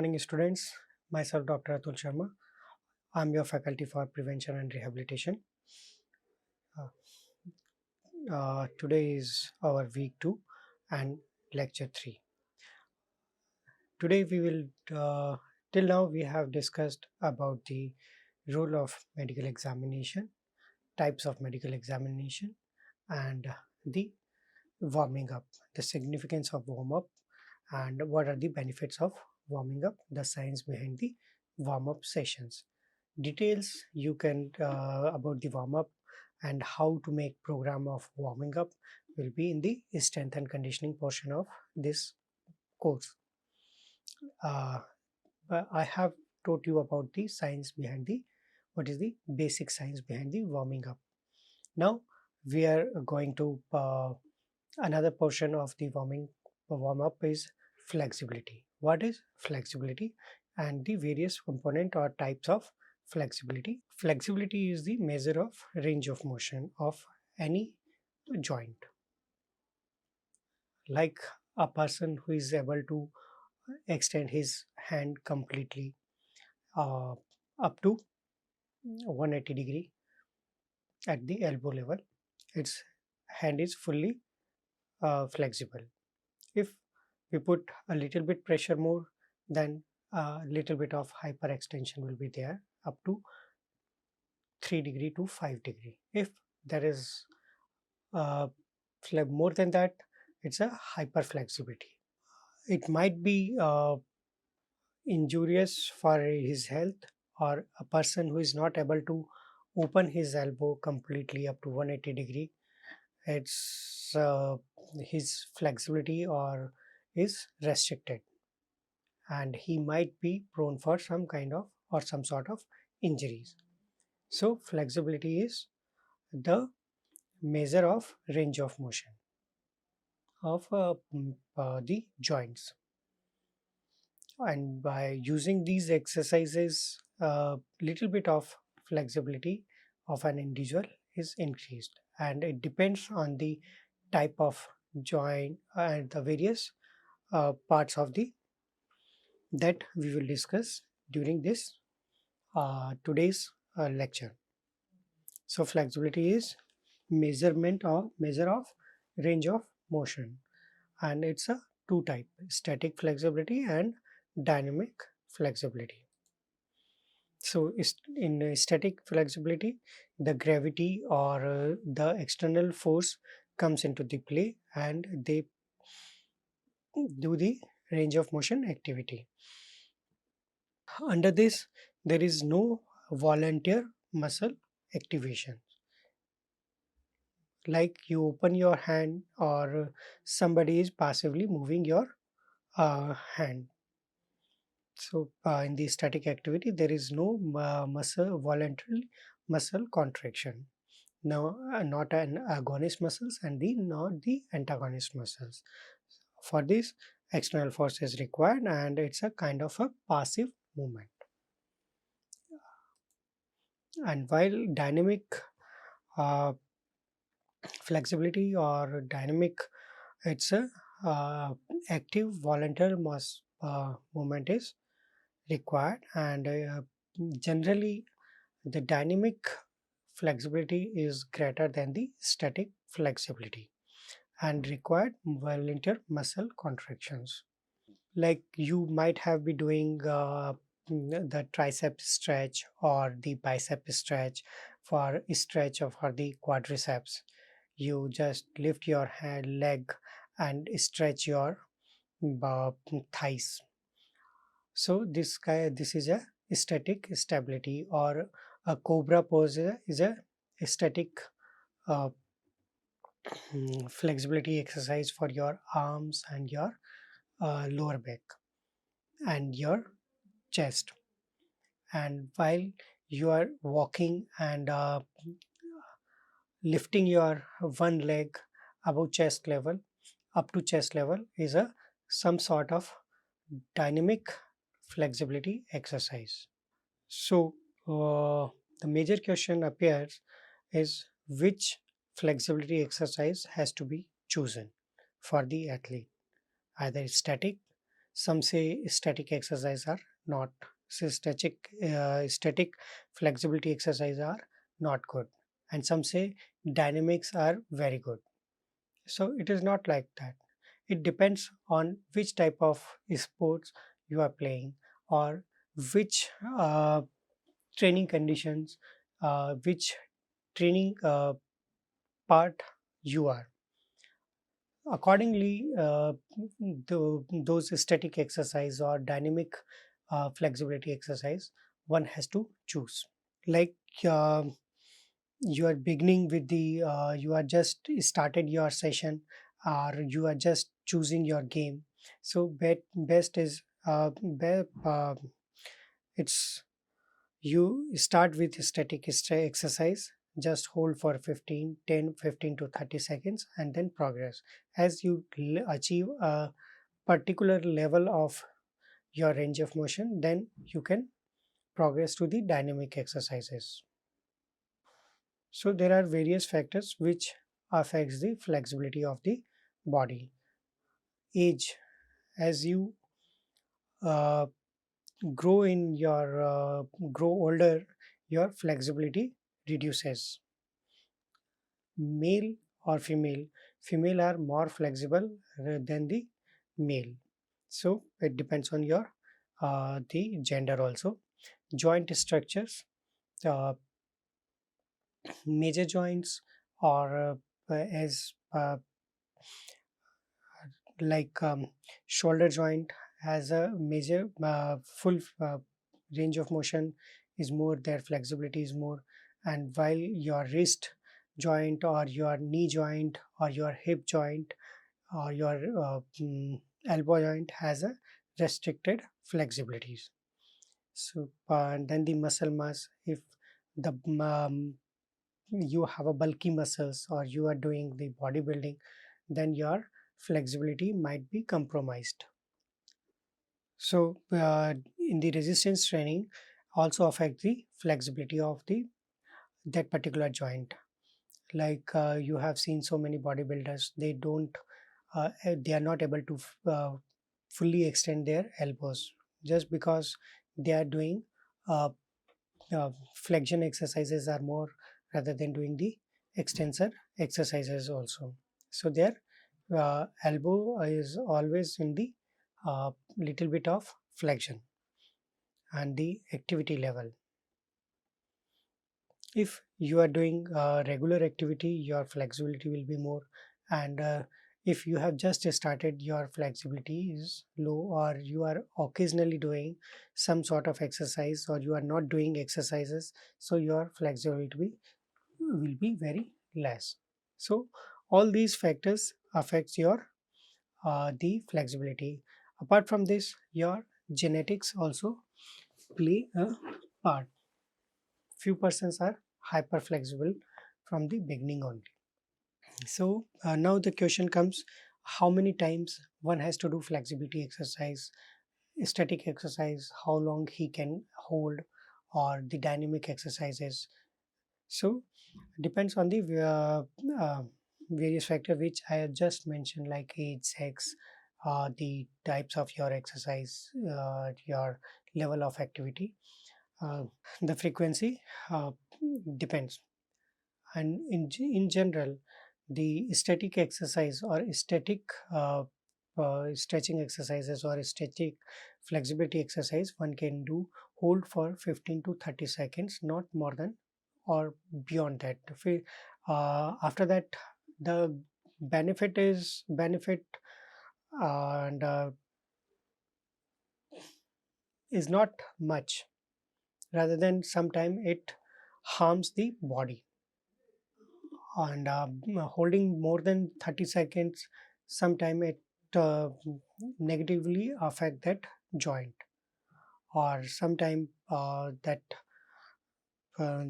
morning, students. Myself, Dr. Atul Sharma. I'm your faculty for prevention and rehabilitation. Uh, Today is our week 2 and lecture 3. Today we will, till now, we have discussed about the role of medical examination, types of medical examination, and the warming up, the significance of warm up, and what are the benefits of warming up, the science behind the warm up sessions. Details you can about the warm up and how to make program of warming up will be in the strength and conditioning portion of this course. uh, I have taught you about the science behind the what is the basic science behind the warming up. Now we are going to another portion of the warm up is flexibility. What is flexibility and the various component or types of flexibility? Flexibility is the measure of range of motion of any joint. Like a person who is able to extend his hand completely uh, up to 180 degree at the elbow level, its hand is fully flexible. If we put a little bit pressure more, then a little bit of hyperextension will be there up to 3 degree to 5 degree. If there is more than that, it's a hyperflexibility. It might be injurious for his health, or a person who is not able to open his elbow completely up to 180 degree. It's his flexibility or is restricted, and he might be prone for some kind of or some sort of injuries. So flexibility is the measure of range of motion of the joints, and by using these exercises, a little bit of flexibility of an individual is increased, and it depends on the type of joint and the various parts of the that we will discuss during this today's lecture. So flexibility is measurement or measure of range of motion, and it's a two type: static flexibility and dynamic flexibility. So in static flexibility, the gravity or the external force comes into the play, and they do the range of motion activity. Under this, there is no volunteer muscle activation. Like you open your hand, or somebody is passively moving your hand. So in the static activity, there is no voluntary muscle contraction. Now, not an agonist muscles and the not the antagonist muscles. For this, external force is required, and it's a kind of a passive movement. And while dynamic uh, flexibility or dynamic, it's a active voluntary movement is required, and generally the dynamic flexibility is greater than the static flexibility and required voluntary muscle contractions. Like you might have been doing the tricep stretch or the bicep stretch for stretch of for the quadriceps. You just lift your leg and stretch your uh, thighs. So this is a static stability, or a cobra pose is a static uh, flexibility exercise for your arms and your lower back and your chest. And while you are walking and lifting your one leg above chest level up to chest level is a some sort of dynamic flexibility exercise. So the major question appears is which flexibility exercise has to be chosen for the athlete, either static, Some say static exercise are not. So static flexibility exercise are not good, and some say dynamics are very good. So it is not like that. It depends on which type of sports you are playing, or which training conditions, which training part you are. Accordingly, those static exercise or dynamic flexibility exercise, one has to choose. Like you are beginning with the, you are just started your session, or you are just choosing your game. So best is it's you start with static exercise, just hold for 15 to 30 seconds and then progress. As you achieve a particular level of your range of motion, then you can progress to the dynamic exercises. So there are various factors which affects the flexibility of the body. Age, as you uh, grow older, your flexibility reduces. Male or female, female are more flexible than the male. So it depends on your the gender also. Joint structures, uh, major joints, or as like shoulder joint has a major full range of motion is more, their flexibility is more. And while your wrist joint or your knee joint or your hip joint or your elbow joint has a restricted flexibilities. So and then the muscle mass, if the you have a bulky muscles or you are doing the bodybuilding, then your flexibility might be compromised. So in the resistance training also affect the flexibility of the that particular joint. Like you have seen so many bodybuilders, they are not able to fully extend their elbows, just because they are doing uh, flexion exercises are more rather than doing the extensor exercises also. So their elbow is always in the little bit of flexion and the activity level. If you are doing regular activity, your flexibility will be more. And if you have just started, your flexibility is low, or you are occasionally doing some sort of exercise, or you are not doing exercises, so your flexibility will be very less. So all these factors affects your the flexibility. Apart from this, your genetics also play a part. Few persons are hyper flexible from the beginning only. So now the question comes, how many times one has to do flexibility exercise, static exercise, how long he can hold, or the dynamic exercises. So depends on the various factor which I have just mentioned, like age, sex, the types of your exercise, your level of activity, the frequency depends. And in general, the static exercise or static stretching exercises or static flexibility exercise, one can do hold for 15 to 30 seconds, not more than or beyond that. After that, the benefit and is not much, rather than sometime it harms the body. And holding more than 30 seconds, sometime it uh, negatively affect that joint, or sometime that uh,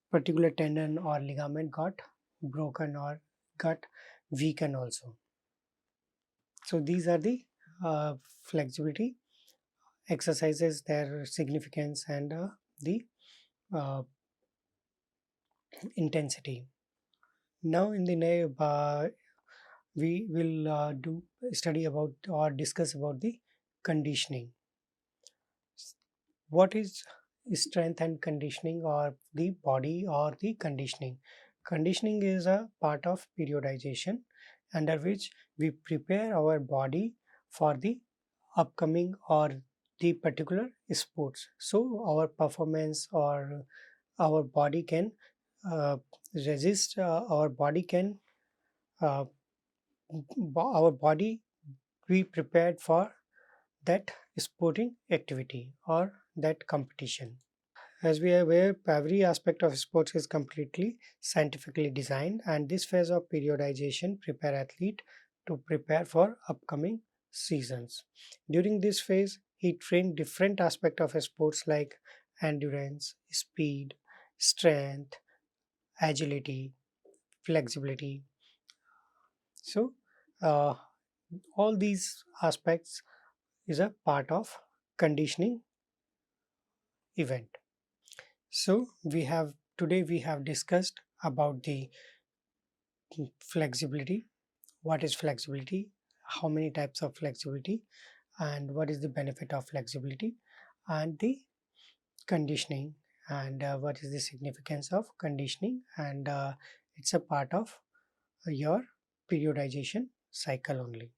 particular tendon or ligament got broken or got weakened also. So these are the flexibility exercises, their significance, and the uh, intensity. Now in the we will do study about or discuss about the conditioning. What is strength and conditioning, or the body or the conditioning? Conditioning is a part of periodization under which we prepare our body for the upcoming or the particular sports, so our performance or our body can uh, resist, our body can uh, our body be prepared for that sporting activity or that competition. As we are aware, every aspect of sports is completely scientifically designed, and this phase of periodization prepare athlete to prepare for upcoming seasons. During this phase, he trained different aspects of sports like endurance, speed, strength, agility, flexibility. So, uh, all these aspects is a part of conditioning event. So we have discussed about the flexibility, what is flexibility, how many types of flexibility, and what is the benefit of flexibility, and the conditioning, and what is the significance of conditioning, and it's a part of your periodization cycle only.